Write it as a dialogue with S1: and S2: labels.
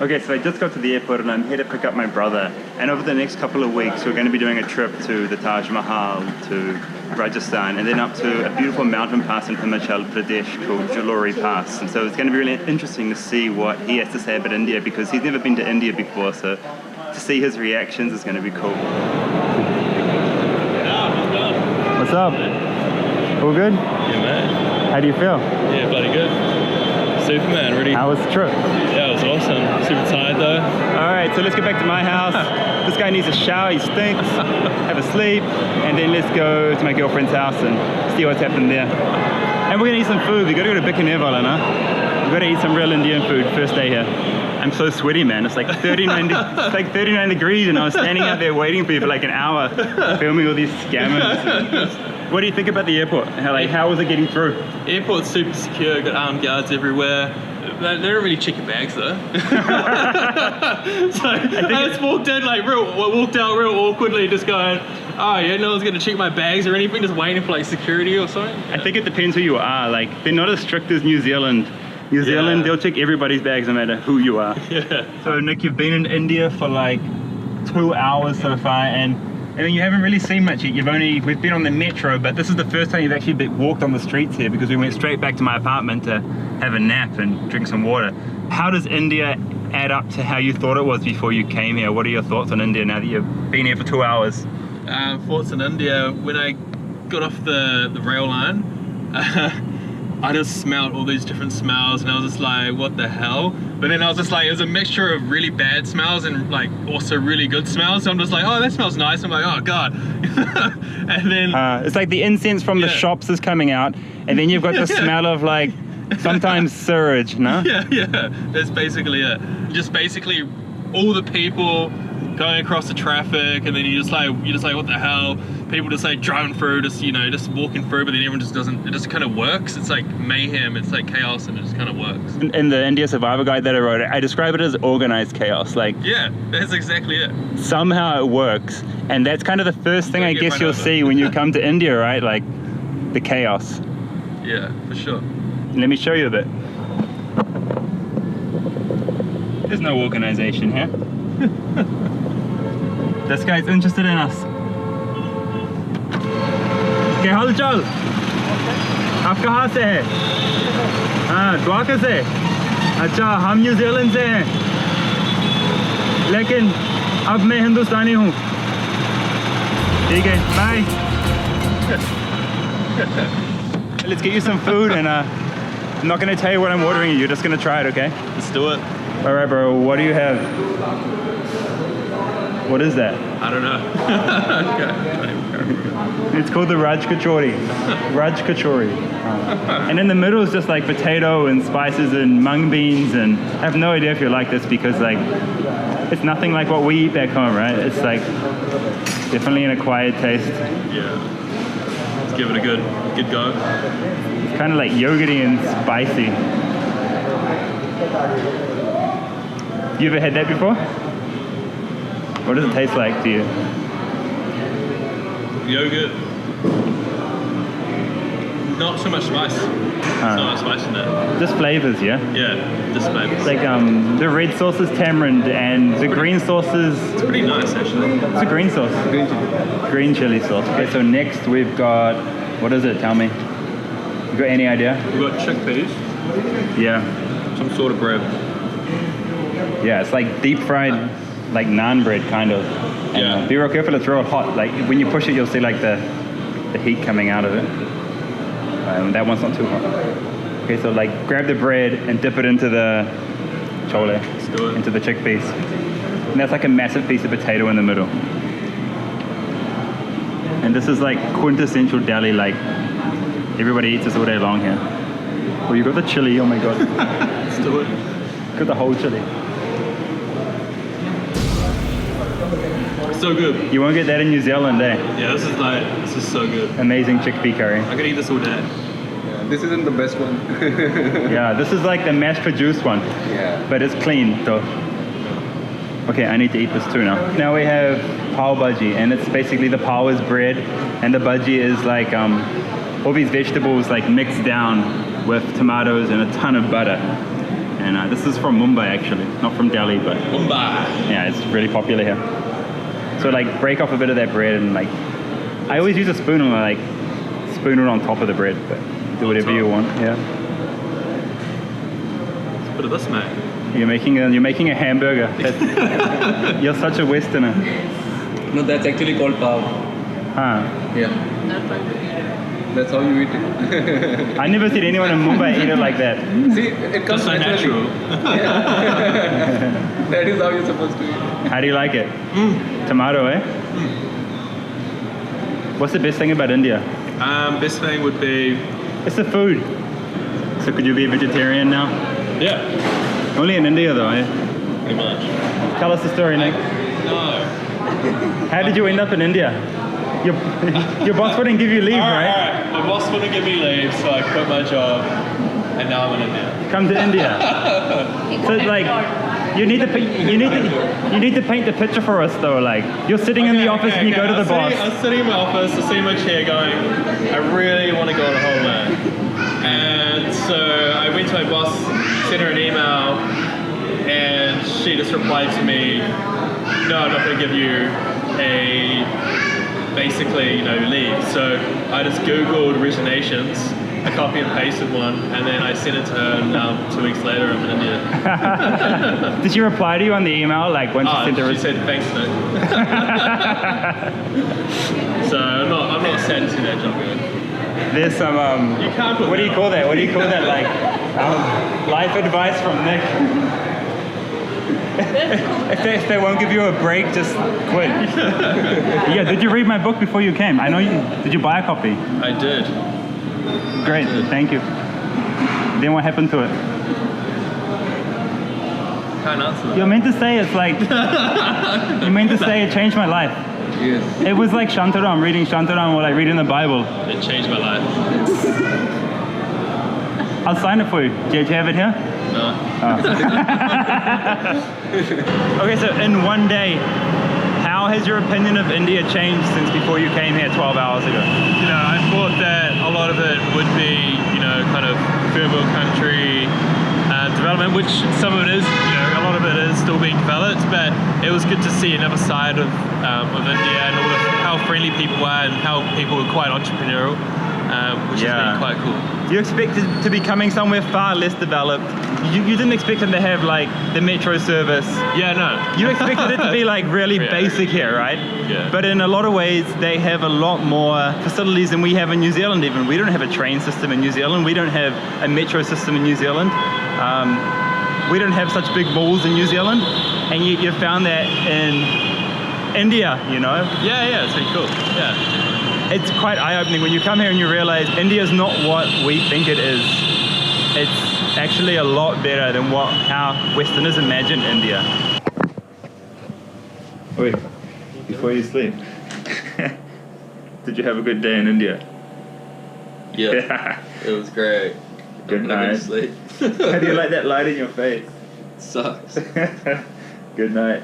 S1: Okay, so I just got to the airport and I'm here to pick up my brother. And over the next couple of weeks, we're going to be doing a trip to the Taj Mahal, to Rajasthan, and then up to a beautiful mountain pass in Himachal Pradesh called Jalori Pass. And so it's going to be really interesting to see what he has to say about India, because he's never been to India before, so to see his reactions is going to be cool. What's up? All good?
S2: Yeah, man.
S1: How do you feel?
S2: Yeah, bloody good. Superman, ready?
S1: How was the trip?
S2: Yeah, it was awesome. Super tired though.
S1: Alright, so let's get back to my house. This guy needs a shower, he stinks. Have a sleep, and then let's go to my girlfriend's house and see what's happened there. And we're gonna eat some food. We gotta go to Bikanervala, no? We gotta eat some real Indian food, first day here. I'm so sweaty, man. It's like 39 degrees, and I was standing out there waiting for you for like an hour, filming all these scammers. What do you think about the airport? How was it getting through?
S2: Airport's super secure, got armed guards everywhere. They don't really check your bags though. So I just walked out real awkwardly, just going, oh yeah, no one's gonna check my bags or anything, just waiting for like security or something. Yeah.
S1: I think it depends who you are. Like, they're not as strict as New Zealand. New Zealand, they'll check everybody's bags no matter who you are.
S2: Yeah.
S1: So Nick, you've been in India for like 2 hours so far, and then you haven't really seen much yet. We've been on the metro, but this is the first time you've actually walked on the streets here, because we went straight back to my apartment to have a nap and drink some water. How does India add up to how you thought it was before you came here? What are your thoughts on India now that you've been here for 2 hours?
S2: Thoughts on India, when I got off the rail line, I just smelled all these different smells, and I was just like, what the hell? But then I was just like, it was a mixture of really bad smells and like also really good smells. So I'm just like, oh, that smells nice. I'm like, oh God. And then
S1: it's like the incense from the shops is coming out, and then you've got the smell of like sometimes sewage, no?
S2: Yeah, that's basically it. Just basically all the people going across the traffic, and then you're just like, what the hell? People just like driving through, just walking through, but then everyone just doesn't, it just kind of works. It's like mayhem, it's like chaos, and it just kind of works.
S1: In the India Survivor Guide that I wrote, I describe it as organized chaos. Like,
S2: yeah, that's exactly it.
S1: Somehow it works, and that's kind of the first thing I guess you'll see when you come to India, right? Like, the chaos.
S2: Yeah, for sure.
S1: Let me show you a bit. There's no organization here. This guy's interested in us. क्या हाल चाल? आप कहाँ से हैं? हाँ, द्वारका से? अच्छा, हम न्यूजीलैंड से हैं, लेकिन अब मैं हिंदुस्तानी हूँ. ठीक है, bye. Let's get you some food, and I'm not going to tell you what I'm ordering. You're just going to try it, okay?
S2: Let's do it.
S1: All right, bro. What do you have? What is that?
S2: I don't know.
S1: It's called the Raj Kachori. Raj Kachori. And in the middle is just like potato and spices and mung beans, and I have no idea if you like this, because like it's nothing like what we eat back home, right? It's like definitely an acquired taste.
S2: Yeah. Let's give it a good go.
S1: It's kind of like yogurty and spicy. You ever had that before? What does it taste like to you?
S2: Yogurt. Not so much spice. There's not much spice in that.
S1: Just flavors, yeah?
S2: Yeah, just flavors.
S1: It's like the red sauce is tamarind, and the green sauce is...
S2: It's pretty nice, actually.
S1: It's a green sauce.
S2: Green chili.
S1: Green chili sauce. Okay, so next we've got... What is it? Tell me. You got any idea?
S2: We've got chickpeas.
S1: Yeah.
S2: Some sort of bread.
S1: Yeah, it's like deep fried, like naan bread, kind of. And,
S2: yeah.
S1: Be real careful, it's real hot. Like when you push it, you'll see like the heat coming out of it. That one's not too hot. Okay, so like grab the bread and dip it into the chole,
S2: Let's do it.
S1: into the chickpeas. And that's like a massive piece of potato in the middle. And this is like quintessential Delhi, like everybody eats this all day long here. Oh, you got the chili, oh my god.
S2: Let's do it.
S1: Got the whole chili.
S2: So good.
S1: You won't get that in New Zealand, eh?
S2: Yeah, this is so good.
S1: Amazing chickpea curry.
S2: I could eat this all day.
S3: Yeah, this isn't the best one.
S1: Yeah, this is like the mass-produced one.
S3: Yeah.
S1: But it's clean, though. Okay, I need to eat this too now. Now we have pav bhaji, and it's basically the pav is bread, and the bhaji is like all these vegetables like mixed down with tomatoes and a ton of butter. And this is from Mumbai actually, not from Delhi, but
S2: Mumbai.
S1: yeah, it's really popular here. So like break off a bit of that bread and like, I always use a spoon and like spoon it on top of the bread, but do whatever you want. Yeah.
S2: Let's put of this, mate.
S1: You're making a hamburger. You're such a Westerner.
S3: No, that's actually called pav.
S1: Huh.
S3: Yeah. That's how you eat it.
S1: I never seen anyone in Mumbai eat it like that.
S3: See, it comes
S2: So
S3: naturally.
S2: natural.
S3: Yeah. That is how you're supposed to eat.
S1: How do you like it? Tomato, eh? What's the best thing about India?
S2: Best thing would be,
S1: It's the food. So could you be a vegetarian now?
S2: yeah,
S1: Only in India though, eh?
S2: pretty much.
S1: Tell us the story, Nick.
S2: No.
S1: How did you end up in India? Your boss wouldn't give you leave, right?
S2: Alright. My boss wouldn't give me leave, so I quit my job, and now I'm in India.
S1: Come to India. So like, you need to paint the picture for us though. Like, you're sitting in the office and you go to the boss.
S2: I was sitting in my office, I see my chair going, I really want to go on holiday. And so I went to my boss, sent her an email, and she just replied to me, no, I'm not going to give you basically, leave. So I just Googled resignations, I copy and pasted one, and then I sent it to her, and now 2 weeks later I'm in India.
S1: Did she reply to you on the email, like once you sent the
S2: she said, thanks, Nick. So I'm not sad to see that job going.
S1: There's some,
S2: You can't put
S1: what do you call that? What do you call that? Like, life advice from Nick. If they won't give you a break, just quit. Yeah, did you read my book before you came? I know you, did you buy a copy?
S2: I did.
S1: Great, thank you. Then what happened to it?
S2: Can't answer that.
S1: You're meant to say it's like, you meant to say it changed my life.
S3: Yes.
S1: It was like Shantaram, reading Shantaram while I read in the Bible.
S2: It changed my life.
S1: I'll sign it for you. Do you have it here?
S2: No.
S1: Okay, so in one day, how has your opinion of India changed since before you came here 12 hours ago?
S2: I thought that a lot of it would be, kind of third world country development, which some of it is, a lot of it is still being developed, but it was good to see another side of India and all how friendly people are and how people were quite entrepreneurial, which has been quite cool.
S1: You expected to be coming somewhere far less developed. You didn't expect them to have like the metro service.
S2: Yeah, no.
S1: You expected it to be like really basic here, right?
S2: Yeah.
S1: But in a lot of ways, they have a lot more facilities than we have in New Zealand even. We don't have a train system in New Zealand. We don't have a metro system in New Zealand. We don't have such big malls in New Zealand. And you found that in India,
S2: Yeah, it's pretty cool. Yeah.
S1: It's quite eye-opening when you come here and you realize India is not what we think it is. It's actually a lot better than how Westerners imagine India. Wait, before you sleep, did you have a good day in India?
S4: Yeah, it was great.
S1: Good
S4: I'm not gonna
S1: night.
S4: sleep.
S1: How do you like that light in your face?
S4: Sucks.
S1: Good night.